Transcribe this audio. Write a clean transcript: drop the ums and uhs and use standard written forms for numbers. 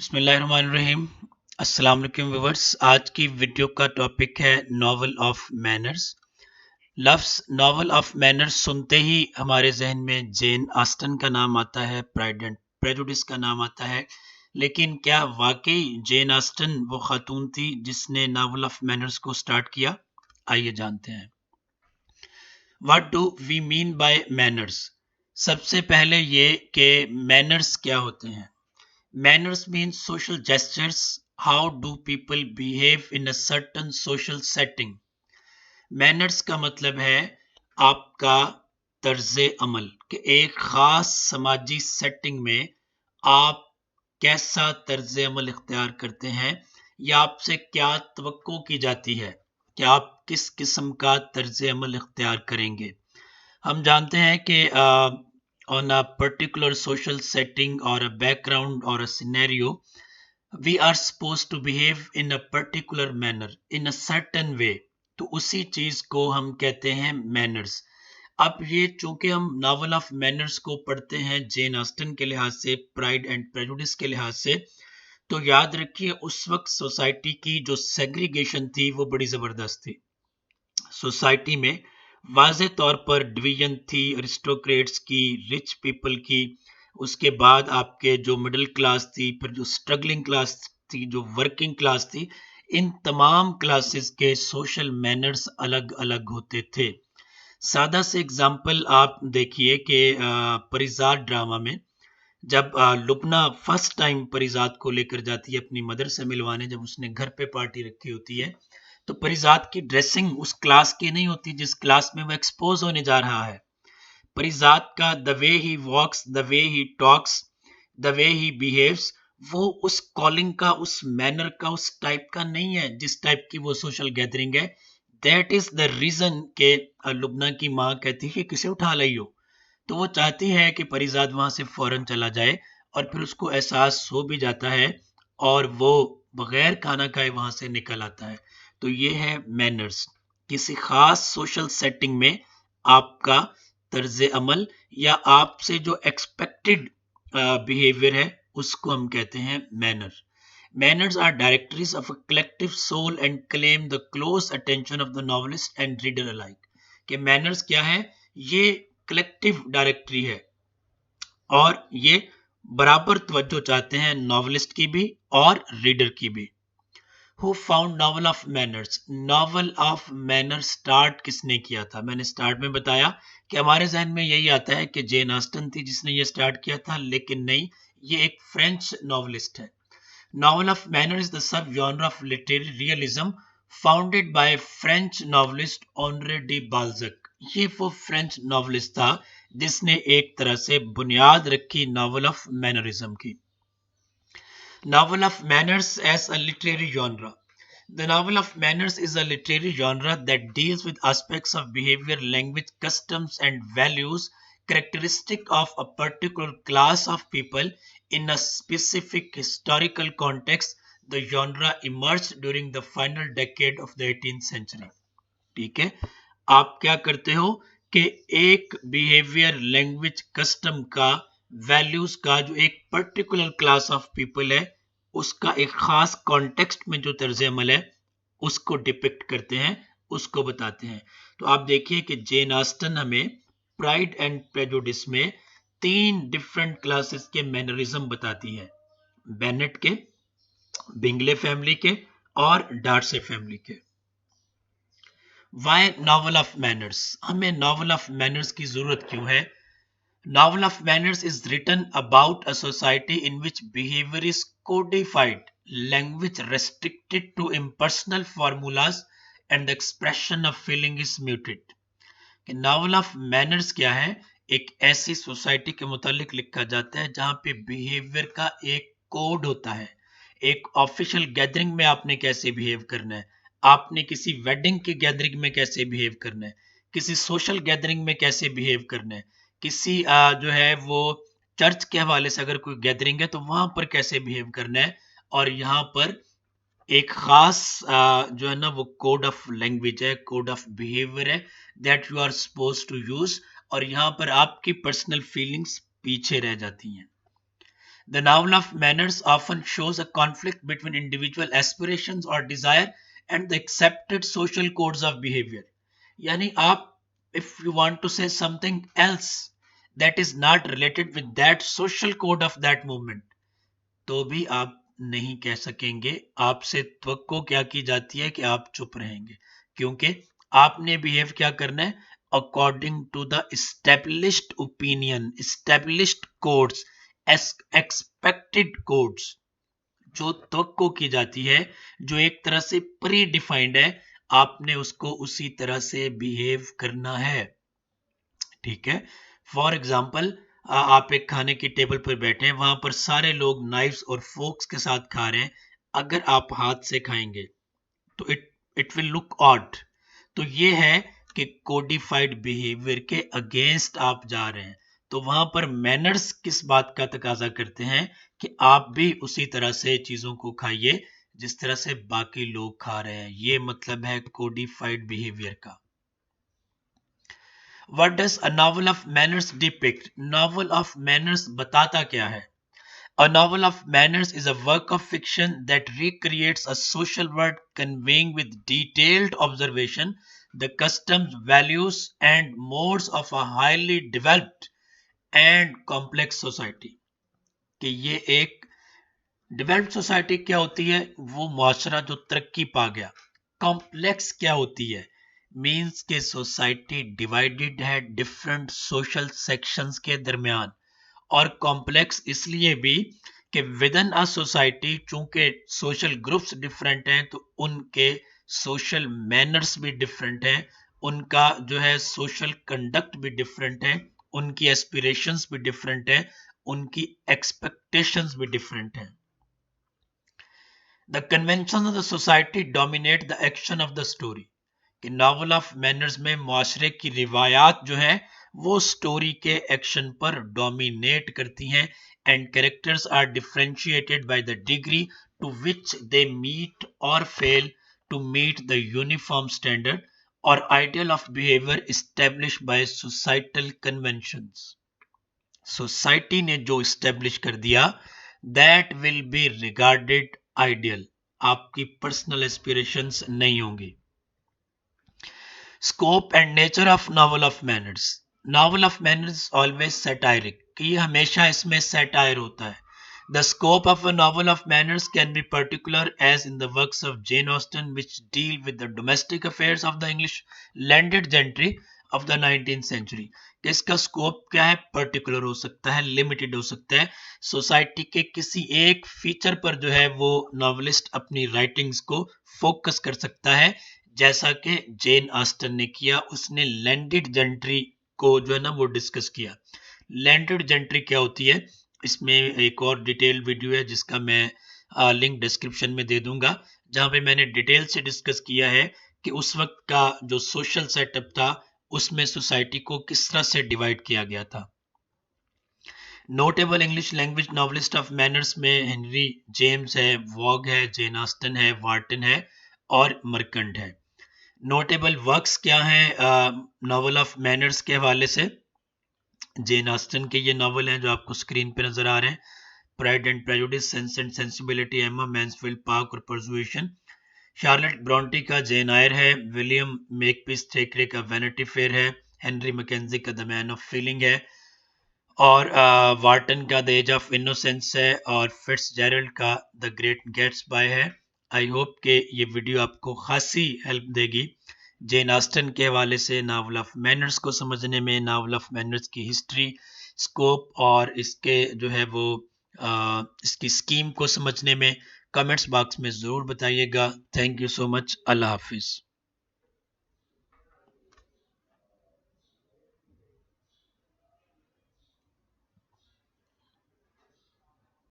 बिस्मिल्लाहिर्रहमानिर्रहीम। अस्सलाम वालेकुम व्यूअर्स। आज की वीडियो का टॉपिक है नॉवल ऑफ मैनर्स। लफ्ज़ नॉवल ऑफ मैनर्स सुनते ही हमारे जहन में जेन ऑस्टन का नाम आता है, प्राइड एंड प्रेजुडिस का नाम आता है। लेकिन क्या वाकई जेन ऑस्टन वो खातून थी जिसने नॉवल ऑफ मैनर्स को स्टार्ट किया? आइए जानते हैं। What do we mean by manners. सबसे पहले ये कि मैनर्स क्या होते हैं। Manners means social gestures. How do people behave in a certain social setting? Manners का मतलब है आपका तर्ज अमल कि एक खास समाजी सेटिंग में आप कैसा तर्ज अमल इख्तियार करते हैं या आपसे क्या तवक्को की जाती है कि आप किस किस्म का तर्ज अमल इख्तियार करेंगे। हम जानते हैं कि on a particular social setting or a background or a scenario, we are supposed to behave in a particular manner, in a certain way. तो उसी चीज को हम कहते हैं मैनर्स। अब ये चूंकि हम नॉवल ऑफ मैनर्स को पढ़ते हैं जेन ऑस्टन के लिहाज से, प्राइड एंड प्रेजुडिस के लिहाज से, तो याद रखिए उस वक्त सोसाइटी की जो सेग्रीगेशन थी वो बड़ी जबरदस्त थी। सोसाइटी में वाज़े तौर पर डिवीजन थी अरिस्टोक्रेट्स की, रिच पीपल की, उसके बाद आपके जो मिडिल क्लास थी, फिर जो स्ट्रगलिंग क्लास थी, जो वर्किंग क्लास थी। इन तमाम क्लासेस के सोशल मैनर्स अलग अलग होते थे। सादा से एग्जाम्पल आप देखिए कि परिजात ड्रामा में जब लुबना फर्स्ट टाइम परिजात को लेकर जाती है अपनी मदर से मिलवाने, जब उसने घर पे पार्टी रखी होती है, तो परिजात की ड्रेसिंग उस क्लास की नहीं होती जिस क्लास में वो एक्सपोज होने जा रहा है। परिजात का the way he walks, the way he talks, the way he behaves, वो उस कॉलिंग का, उस मैनर का, उस टाइप का नहीं है जिस टाइप की वो सोशल गैदरिंग है। दैट इज द रीजन के लुबना की माँ कहती है कि किसे उठा लाई हो। तो वो चाहती है कि परिजात वहां से फौरन चला जाए, और फिर उसको एहसास हो भी जाता है और वो बगैर खाना खाए वहां से निकल आता है। तो ये है मैनर्स। किसी खास सोशल सेटिंग में आपका तर्ज अमल या आपसे जो एक्सपेक्टेड बिहेवियर है उसको हम कहते हैं manner. Manners are directories of a collective soul and claim the close attention of the novelist and reader alike. कि manners क्या है? ये कलेक्टिव डायरेक्टरी है और ये बराबर तवज्जो चाहते हैं नॉवलिस्ट की भी और रीडर की भी। Who found novel of manners. Novel of manners start किसने किया था? मैंने स्टार्ट में बताया कि हमारे जहन में यही आता है कि जेन ऑस्टन थी जिसने ये स्टार्ट किया था, लेकिन नहीं, ये एक फ्रेंच नॉवलिस्ट है। Novel of manner is the sub-genre of literary realism founded by French novelist Honoré de Balzac. ये वो फ्रेंच नॉवलिस्ट था जिसने एक तरह से बुनियाद रखी नॉवल ऑफ मैनरिज्म की। Novel of manners as a literary genre. The novel of manners is a literary genre that deals with aspects of behavior, language, customs, and values characteristic of a particular class of people in a specific historical context. The genre emerged during the final decade of the 18th century. ठीक है, आप क्या करते हो कि एक behaviour, language, custom का, values का जो एक पर्टिकुलर क्लास ऑफ पीपल है उसका एक खास कॉन्टेक्स्ट में जो तर्ज अमल है उसको डिपिक्ट करते हैं, उसको बताते हैं। तो आप देखिए कि जेन ऑस्टन हमें प्राइड एंड प्रेजुडिस में 3 डिफरेंट क्लासेस के मैनरिज्म बताती है, बेनेट के, बिंगले फैमिली के और डार्से फैमिली के। Why novel of manners. हमें नॉवल ऑफ मैनर्स की जरूरत क्यों है? Novel of manners is written about a society in which behaviour is codified, language restricted to impersonal formulas and the expression of feeling is muted. Novel of manners क्या है? एक ऐसी society के मुतालिक लिखा जाता है जहां पे बिहेवियर का एक कोड होता है। एक ऑफिशियल गैदरिंग में आपने कैसे बिहेव करना है, आपने किसी वेडिंग की गैदरिंग में कैसे बिहेव करना है, किसी सोशल गैदरिंग में कैसे बिहेव करना है, किसी जो है वो चर्च के हवाले से अगर कोई गैदरिंग है तो वहां पर कैसे बिहेव करना है। और यहाँ पर एक खास जो है ना वो कोड ऑफ लैंग्वेज है, कोड ऑफ बिहेवियर है that you are suppose to use, और यहाँ पर आपकी पर्सनल फीलिंग्स पीछे रह जाती हैं। The novel of manners often shows a conflict between individual aspirations or desire and the accepted social codes of behavior. यानी आप, if you want to say something else that is not related with that social code of that moment, तो भी आप नहीं कह सकेंगे। आपसे त्वक्को क्या की जाती है कि आप चुप रहेंगे, क्योंकि आपने बिहेव क्या करना है according to the established opinion, established codes, expected codes. जो त्वक्को की जाती है, जो एक तरह से प्री डिफाइंड है, आपने उसको उसी तरह से बिहेव करना है। ठीक है। फॉर एग्जाम्पल, आप एक खाने की टेबल पर बैठे हैं, वहां पर सारे लोग नाइफ्स और फोक्स के साथ खा रहे हैं। अगर आप हाथ से खाएंगे तो इट विल लुक ऑड। तो ये है कि कोडिफाइड बिहेवियर के अगेंस्ट आप जा रहे हैं। तो वहां पर मैनर्स किस बात का तकाजा करते हैं कि आप भी उसी तरह से चीजों को खाइए जिस तरह से बाकी लोग खा रहे हैं। ये मतलब है कोडिफाइड बिहेवियर का। What does a novel of manners depict? Novel of manners बताता क्या है? A novel of manners is a work of fiction that recreates a social world, conveying with detailed observation the customs, values, and modes of a highly developed and complex society. कि ये एक developed society क्या होती है? वो मुआशरा जो तरक्की पा गया। कॉम्प्लेक्स क्या होती है? मीन्स के सोसाइटी डिवाइडेड है डिफरेंट सोशल सेक्शंस के दरमियान। और कॉम्प्लेक्स इसलिए भी कि विद इन अ सोसाइटी चूंकि सोशल ग्रुप्स डिफरेंट हैं, तो उनके सोशल मैनर्स भी डिफरेंट हैं, उनका जो है सोशल कंडक्ट भी डिफरेंट है, उनकी एस्पिरेशंस भी डिफरेंट है, उनकी एक्सपेक्टेशंस भी डिफरेंट हैं। The conventions of the society dominate the action of the story. कि नॉवल ऑफ मैनर्स में मुआशरे की रिवायात जो हैं वो स्टोरी के एक्शन पर डोमिनेट करती हैं, and characters are differentiated by the degree to which they meet और fail to meet the uniform standard और ideal of behaviour establish by societal conventions. Society ने जो इस्टेब्लिश कर दिया that will be regarded ideal, आपकी personal aspirations नहीं होंगी। Scope and nature of novel of manners. Novel of manners always satiric, कि ये हमेशा इसमें सैटायर होता है। The scope of a novel of manners can be particular as in the works of Jane Austen, which deal with the domestic affairs of the English landed gentry of the 19th century. इसका scope क्या है? Particular हो सकता है, limited हो सकता है, society के किसी एक फीचर पर जो है वो नॉवलिस्ट अपनी राइटिंग्स को फोकस कर सकता है, जैसा कि जेन ऑस्टन ने किया। उसने लैंडेड जेंट्री को जो है ना वो डिस्कस किया। लैंडेड जेंट्री क्या होती है? इसमें एक और डिटेल वीडियो है जिसका मैं लिंक डिस्क्रिप्शन में दे दूंगा, जहां पे मैंने डिटेल से डिस्कस किया है कि उस वक्त का जो सोशल सेटअप था उसमें सोसाइटी को किस तरह से डिवाइड किया गया था। Notable English language novelist of manners में हेनरी जेम्स है, वॉग है, जेन ऑस्टन है, वार्टन है और मर्कंड है। नोटेबल वर्क्स क्या हैं नॉवल ऑफ मैनर्स के हवाले से? जेन ऑस्टन के ये नॉवल हैं जो आपको स्क्रीन पे नजर आ रहे हैं, pride and prejudice, sense and sensibility, Emma Mansfield park और परसुएशन। शार्लेट ब्रॉन्टी का जेन आयर है, विलियम मेकपीस थेकरे का वैनिटी फेयर है, हेनरी मैकेंजी का द मैन ऑफ फीलिंग है, और वार्टन का द एज ऑफ इनोसेंस है, और फिट्जजेरल्ड का द ग्रेट गैट्सबाय है। आई होप कि ये वीडियो आपको खासी हेल्प देगी जेन ऑस्टन के हवाले से नावल ऑफ मैनर्स को समझने में, नावल ऑफ मैनर्स की हिस्ट्री, स्कोप और इसके जो है वो इसकी स्कीम को समझने में। कमेंट्स बॉक्स में ज़रूर बताइएगा। Thank you so much. अल्लाह हाफिज़।